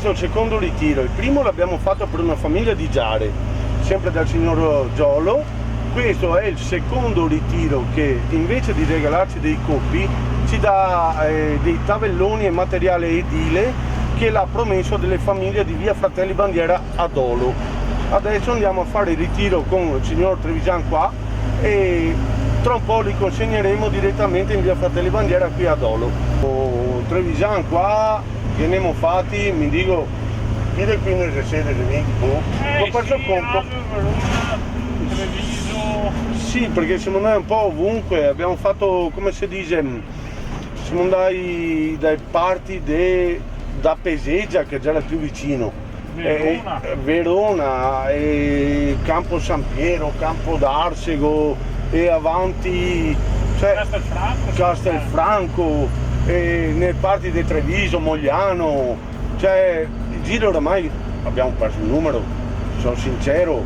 questo è il secondo ritiro. Il primo l'abbiamo fatto per una famiglia di Giare, sempre dal signor Giolo. Questo è il secondo ritiro che invece di regalarci dei coppi ci dà dei tabelloni e materiale edile che l'ha promesso delle famiglie di via Fratelli Bandiera a Dolo. Adesso andiamo a fare il ritiro con il signor Trevisan qua e tra un po' li consegneremo direttamente in via Fratelli Bandiera qui a Dolo. Trevisan qua che ne abbiamo fatti, mi dico, chiede qui nelle sede di ho perso il conto. Sì, perché siamo andati un po' ovunque, abbiamo fatto, come si dice, siamo andati dai parti da Peseggia, che già era più vicino, Verona, e Campo San Piero, Campo d'Arsego e avanti, cioè, Castelfranco, e nelle parti di Treviso, Mogliano, cioè il giro oramai abbiamo perso il numero, sono sincero.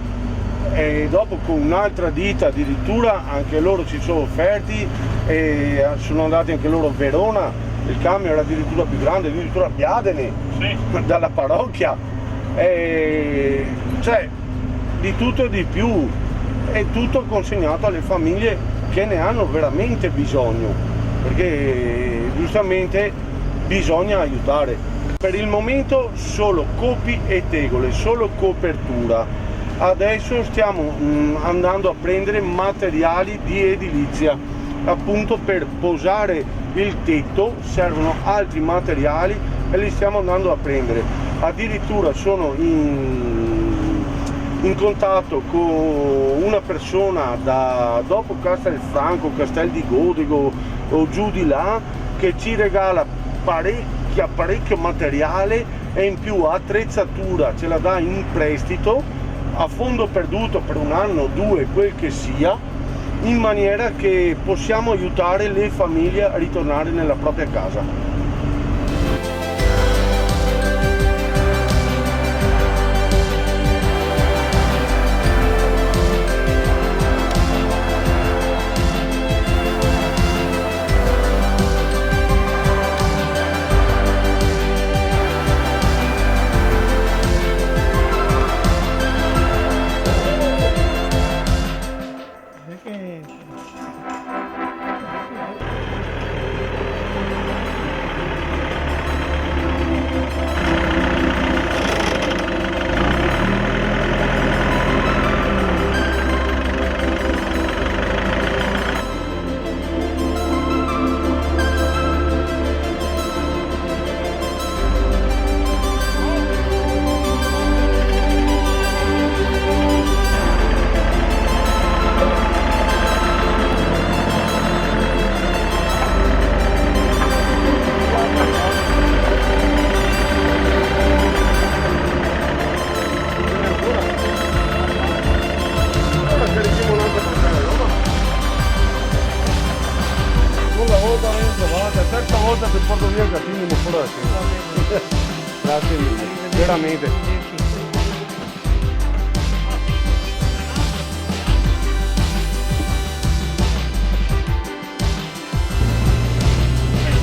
E dopo con un'altra ditta addirittura anche loro ci sono offerti e sono andati anche loro a Verona, il camion era addirittura più grande, addirittura a Biadene, sì, dalla parrocchia, cioè di tutto e di più, è tutto consegnato alle famiglie che ne hanno veramente bisogno, perché giustamente bisogna aiutare. Per il momento solo copi e tegole, solo copertura. Adesso stiamo andando a prendere materiali di edilizia, appunto per posare il tetto servono altri materiali e li stiamo andando a prendere. Addirittura sono in contatto con una persona da dopo Castelfranco, Castel di Godego o giù di là, che ci regala parecchio materiale e in più attrezzatura ce la dà in prestito a fondo perduto per un anno, due, quel che sia, in maniera che possiamo aiutare le famiglie a ritornare nella propria casa. Terza volta che porto via il gattino fuori. Grazie mille, veramente.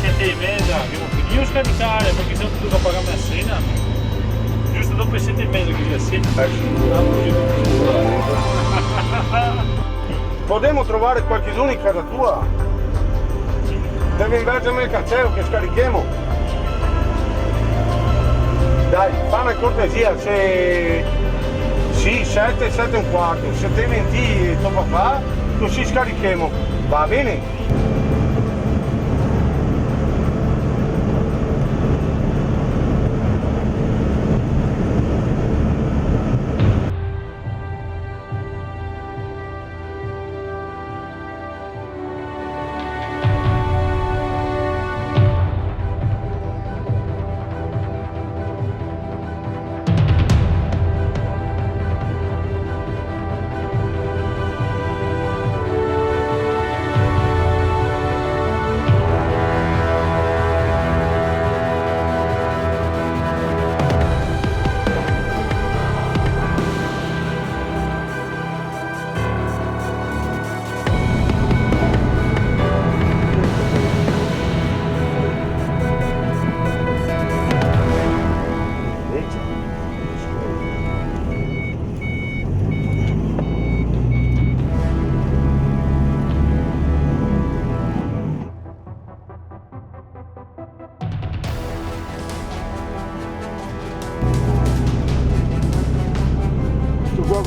Siete in mezzo, io scaricare perché sono tutto da pagare a cena. Giusto dopo 7,5 che sia Potremmo trovare qualcuno in casa tua? Devi invergermi il cancello che scarichiamo. Dai, fa una cortesia, se sì, 7, 7 e un quarto, 7:20 tuo papà, così scarichiamo, va bene?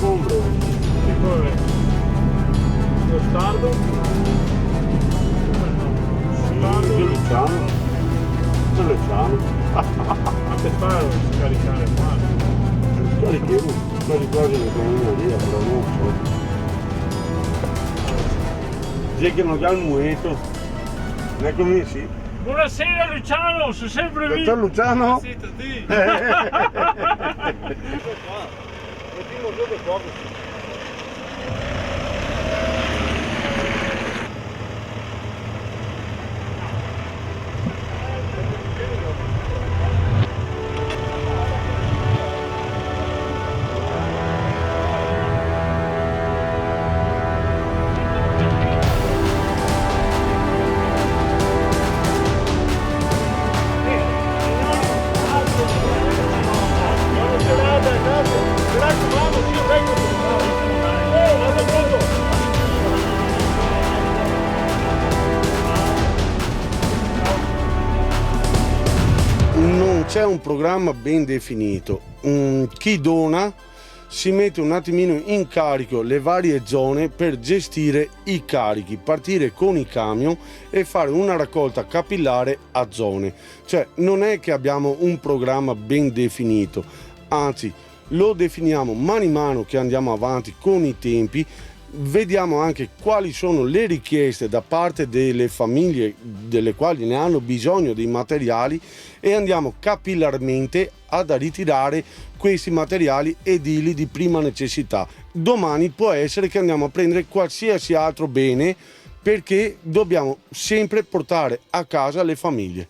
scombro. Lo stardo. Luciano. Anche farlo scaricare male. Scarichiamo, scaricare le cose lì, però non so. C'è che non dà il mueto. Eccomi, sì. Buonasera Luciano, sono sempre lì. Dottor Luciano? Sì, tutti. Non c'è un programma ben definito. Chi dona si mette un attimino in carico le varie zone per gestire i carichi, partire con i camion e fare una raccolta capillare a zone. Cioè non è che abbiamo un programma ben definito, anzi lo definiamo mano che andiamo avanti con i tempi. Vediamo anche quali sono le richieste da parte delle famiglie delle quali ne hanno bisogno dei materiali e andiamo capillarmente ad ritirare questi materiali edili di prima necessità. Domani può essere che andiamo a prendere qualsiasi altro bene perché dobbiamo sempre portare a casa le famiglie.